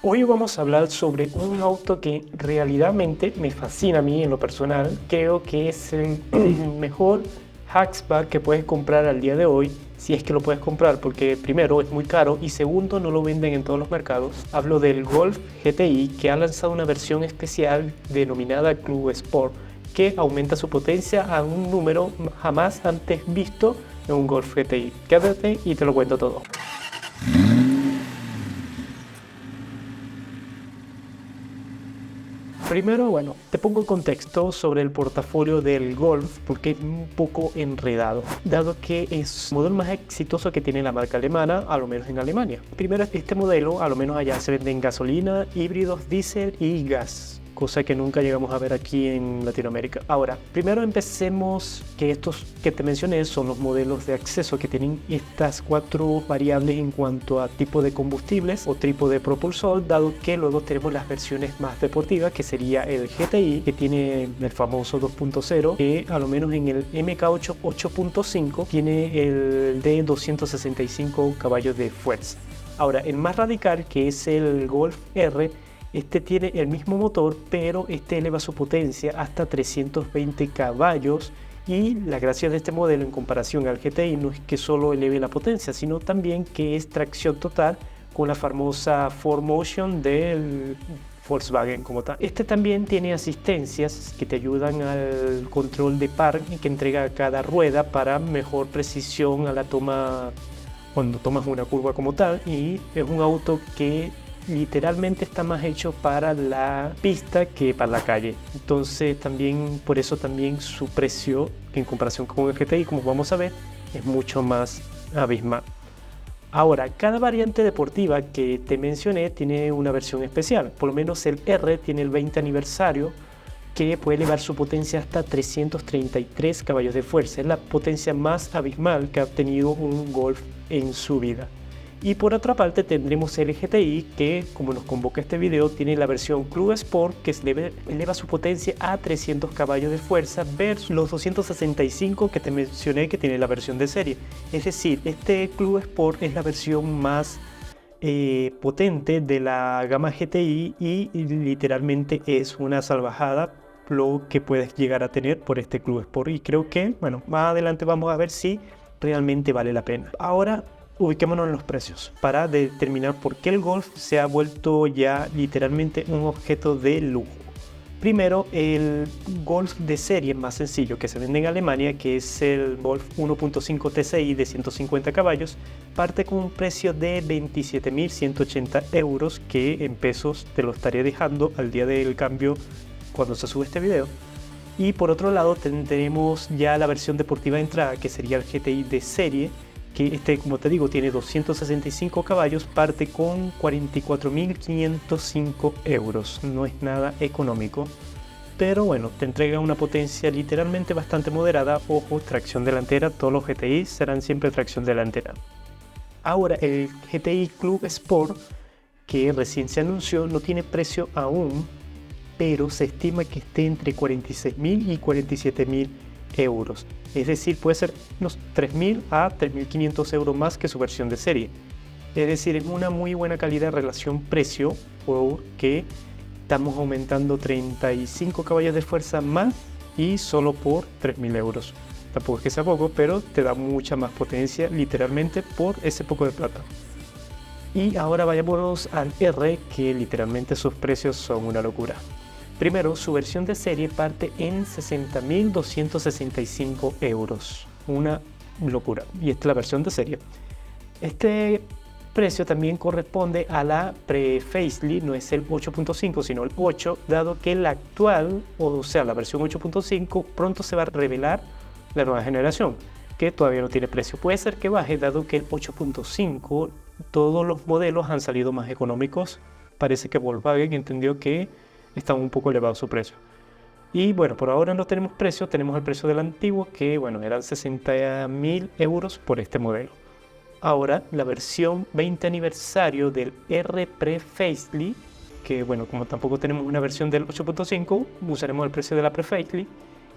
Hoy vamos a hablar sobre un auto que realmente me fascina a mí en lo personal. Creo que es el mejor hatchback que puedes comprar al día de hoy, si es que lo puedes comprar, porque primero es muy caro y segundo no lo venden en todos los mercados. Hablo del Golf GTI, que ha lanzado una versión especial denominada Club Sport, que aumenta su potencia a un número jamás antes visto en un Golf GTI. Quédate y te lo cuento todo. Primero, bueno, te pongo contexto sobre el portafolio del Golf porque es un poco enredado, dado que es el modelo más exitoso que tiene la marca alemana, a lo menos en Alemania. Primero, este modelo, a lo menos allá se vende en gasolina, híbridos, diésel y gas, cosa que nunca llegamos a ver aquí en Latinoamérica. Ahora, primero empecemos que estos que te mencioné son los modelos de acceso que tienen estas cuatro variables en cuanto a tipo de combustibles o tipo de propulsor, dado que luego tenemos las versiones más deportivas, que sería el GTI, que tiene el famoso 2.0, que a lo menos en el MK8 8.5 tiene el de 265 caballos de fuerza. Ahora, el más radical, que es el Golf R, este tiene el mismo motor, pero este eleva su potencia hasta 320 caballos. Y la gracia de este modelo en comparación al GTI no es que solo eleve la potencia, sino también que es tracción total con la famosa 4Motion del Volkswagen como tal. Este también tiene asistencias que te ayudan al control de par que entrega cada rueda para mejor precisión a la toma cuando tomas una curva como tal, y es un auto que literalmente está más hecho para la pista que para la calle. Entonces también por eso también su precio en comparación con el GTI, como vamos a ver, es mucho más abismal. Ahora, cada variante deportiva que te mencioné tiene una versión especial. Por lo menos el R tiene el 20 aniversario, que puede elevar su potencia hasta 333 caballos de fuerza. Es la potencia más abismal que ha obtenido un Golf en su vida. Y por otra parte tendremos el GTI, que como nos convoca este video, tiene la versión Club Sport, que eleva su potencia a 300 caballos de fuerza versus los 265 que te mencioné que tiene la versión de serie. Es decir, este Club Sport es la versión más potente de la gama GTI y literalmente es una salvajada lo que puedes llegar a tener por este Club Sport, y creo que, bueno, más adelante vamos a ver si realmente vale la pena. Ahora ubiquémonos en los precios para determinar por qué el Golf se ha vuelto ya literalmente un objeto de lujo. Primero, el Golf de serie más sencillo que se vende en Alemania, que es el Golf 1.5 TSI de 150 caballos, parte con un precio de 27.180 euros, que en pesos te lo estaré dejando al día del cambio cuando se sube este video. Y por otro lado tendremos ya la versión deportiva de entrada, que sería el GTI de serie, que como te digo, tiene 265 caballos, parte con 44.505 euros. No es nada económico, pero bueno, te entrega una potencia literalmente bastante moderada. Ojo, tracción delantera, todos los GTI serán siempre tracción delantera. Ahora, el GTI Club Sport, que recién se anunció, no tiene precio aún, pero se estima que esté entre 46.000 y 47.000 euros. Es decir, puede ser unos 3.000 a 3.500 euros más que su versión de serie. Es decir, es una muy buena calidad de relación-precio, porque estamos aumentando 35 caballos de fuerza más y solo por 3.000 euros. Tampoco es que sea poco, pero te da mucha más potencia literalmente por ese poco de plata. Y ahora vayámonos al R, que literalmente sus precios son una locura. Primero, su versión de serie parte en 60.265 euros. Una locura. Y esta es la versión de serie. Este precio también corresponde a la pre-facelift, no es el 8.5 sino el 8, dado que la actual, o sea la versión 8.5, pronto se va a revelar la nueva generación, que todavía no tiene precio. Puede ser que baje, dado que el 8.5, todos los modelos han salido más económicos. Parece que Volkswagen entendió que está un poco elevado su precio. Y bueno, por ahora no tenemos precio, tenemos el precio del antiguo, que bueno, eran 60.000 euros por este modelo. Ahora, la versión 20 aniversario del R Pre-Facelift, que bueno, como tampoco tenemos una versión del 8.5, usaremos el precio de la Pre-Facelift,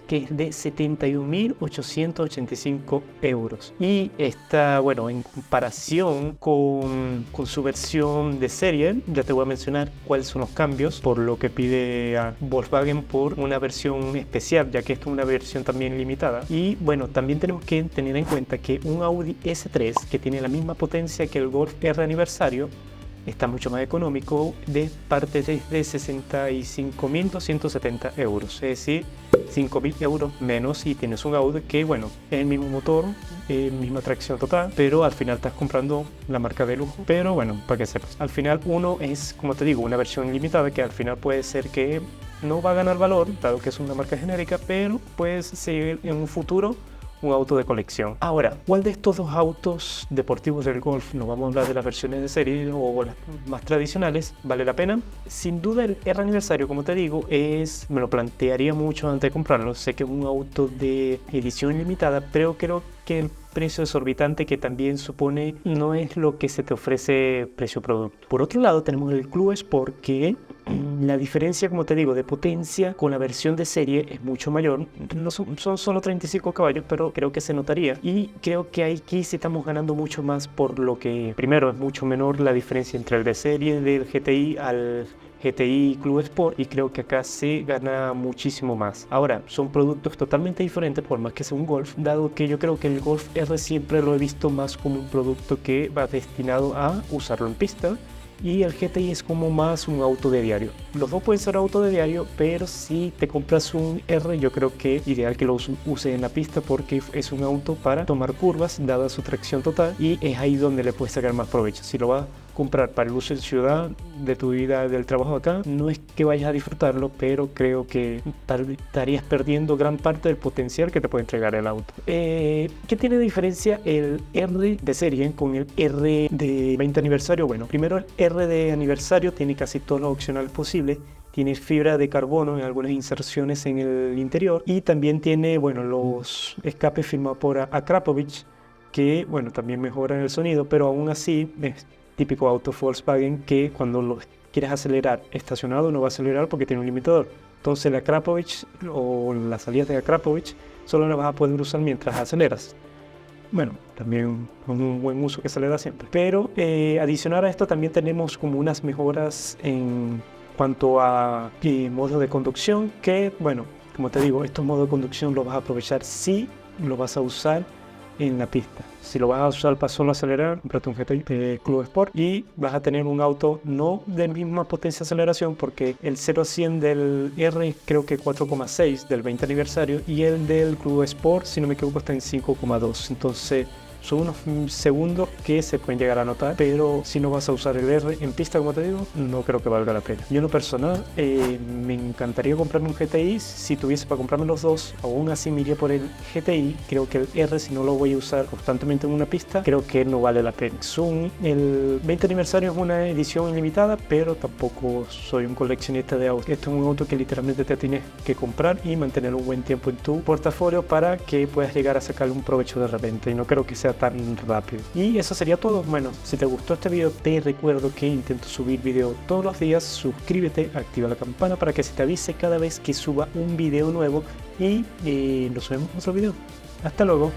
que es de 71.885 euros. Y está, bueno, en comparación con su versión de serie, ya te voy a mencionar cuáles son los cambios por lo que pide a Volkswagen por una versión especial, ya que esta es una versión también limitada. Y bueno, también tenemos que tener en cuenta que un Audi S3 que tiene la misma potencia que el Golf R aniversario está mucho más económico, de parte desde 65.270 euros, es decir, 5.000 euros menos, y tienes un Audi que, bueno, es el mismo motor, misma tracción total, pero al final estás comprando la marca de lujo. Pero bueno, para que sepas, al final uno es, como te digo, una versión limitada que al final puede ser que no va a ganar valor, dado que es una marca genérica, pero puedes seguir en un futuro un auto de colección. Ahora, ¿cuál de estos dos autos deportivos del Golf, no vamos a hablar de las versiones de serie o las más tradicionales, vale la pena? Sin duda el R aniversario, como te digo, me lo plantearía mucho antes de comprarlo. Sé que es un auto de edición limitada, pero creo que el precio exorbitante que también supone no es lo que se te ofrece precio producto. Por otro lado, tenemos el Club Sport, que la diferencia, como te digo, de potencia con la versión de serie es mucho mayor. No son solo 35 caballos, pero creo que se notaría. Y creo que aquí sí estamos ganando mucho más, por lo que primero es mucho menor la diferencia entre el de serie del GTI al GTI Club Sport, y creo que acá se gana muchísimo más. Ahora, son productos totalmente diferentes, por más que sea un Golf, dado que yo creo que el Golf R siempre lo he visto más como un producto que va destinado a usarlo en pista, y el GTI es como más un auto de diario. Los dos pueden ser auto de diario, pero si te compras un R, yo creo que ideal que lo use en la pista, porque es un auto para tomar curvas, dada su tracción total, y es ahí donde le puedes sacar más provecho. Si lo vas a comprar para el uso en ciudad de tu vida, del trabajo acá, no es que vayas a disfrutarlo, pero creo que estarías perdiendo gran parte del potencial que te puede entregar el auto. ¿Qué tiene de diferencia el R de serie con el R de 20 aniversario? Bueno, primero, el R de aniversario tiene casi todos los opcionales posibles. Tiene fibra de carbono en algunas inserciones en el interior, y también tiene, bueno, los escapes firmados por Akrapovic, que, bueno, también mejoran el sonido, pero aún así es típico auto Volkswagen, que cuando lo quieres acelerar estacionado no va a acelerar porque tiene un limitador. Entonces el Akrapovic o las salidas de Akrapovic solo las vas a poder usar mientras aceleras. Bueno, también un buen uso que se le da siempre. Pero adicional a esto, también tenemos como unas mejoras en cuanto a modos de conducción, que, bueno, como te digo, estos modos de conducción los vas a aprovechar si lo vas a usar en la pista. Si lo vas a usar para solo acelerar, comprate un GTI Club Sport y vas a tener un auto no de misma potencia de aceleración, porque el 0 a 100 del R creo que 4,6 del 20 aniversario, y el del Club Sport, si no me equivoco, está en 5,2. Entonces son unos segundos que se pueden llegar a notar, pero si no vas a usar el R en pista, como te digo, no creo que valga la pena. Yo, en lo personal, me encantaría comprarme un GTI. Si tuviese para comprarme los dos, aún así me iría por el GTI. Creo que el R, si no lo voy a usar constantemente en una pista, creo que no vale la pena. El 20 aniversario es una edición limitada, pero tampoco soy un coleccionista de autos. Esto es un auto que literalmente te tienes que comprar y mantener un buen tiempo en tu portafolio para que puedas llegar a sacarle un provecho de repente, y no creo que sea tan rápido. Y eso sería todo. Bueno, si te gustó este video, te recuerdo que intento subir video todos los días. Suscríbete, activa la campana para que se te avise cada vez que suba un video nuevo, y nos vemos en otro video. Hasta luego.